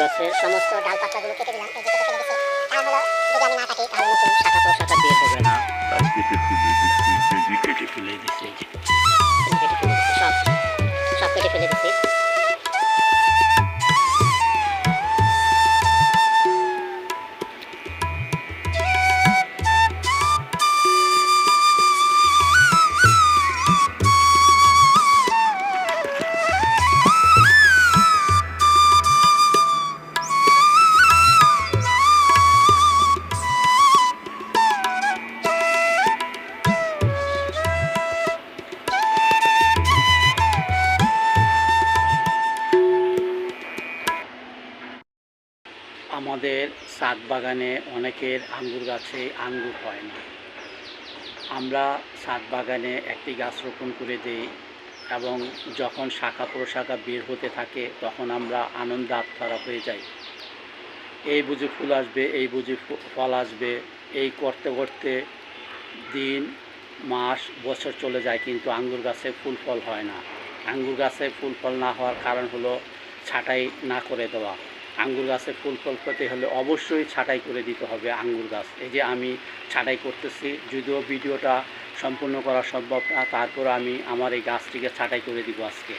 গাছের সমস্ত ডালপাতাগুলো কেটে দিলাম। এই যে কেটে ফেলে দিচ্ছি। কারণ হলো যদি আমি না কাটি তাহলে নতুন শাখা প্রশাখা বের হবে না। তাই কেটে ফেলে দিচ্ছি, এই যে কেটে ফেলে দিচ্ছি, এই যে কেটে ফেলে দিচ্ছি, সব সব কেটে ফেলে দিচ্ছি। আমাদের ছাদ বাগানে অনেকের আঙ্গুর গাছে আঙ্গুর হয় না। আমরা ছাদ বাগানে একটি গাছ রোপণ করে দিই এবং যখন শাখা প্রশাখা বের হতে থাকে তখন আমরা আনন্দে আত্মহারা হয়ে যাই। এই বুঝি ফুল আসবে, এই বুঝি ফল আসবে, এই করতে করতে দিন মাস বছর চলে যায়, কিন্তু আঙ্গুর গাছে ফুল ফল হয় না। আঙ্গুর গাছে ফুল ফল না হওয়ার কারণ হলো ছাঁটাই না করে দেওয়া। আঙ্গুর গাছে ফুল ফল পেতে হলে অবশ্যই ছাঁটাই করে দিতে হবে আঙ্গুর গাছ। এই যে আমি ছাঁটাই করতেছি, যদিও ভিডিওটা সম্পূর্ণ করা সম্ভব না, তারপর আমি আমার এই গাছটিকে ছাঁটাই করে দিব আজকে।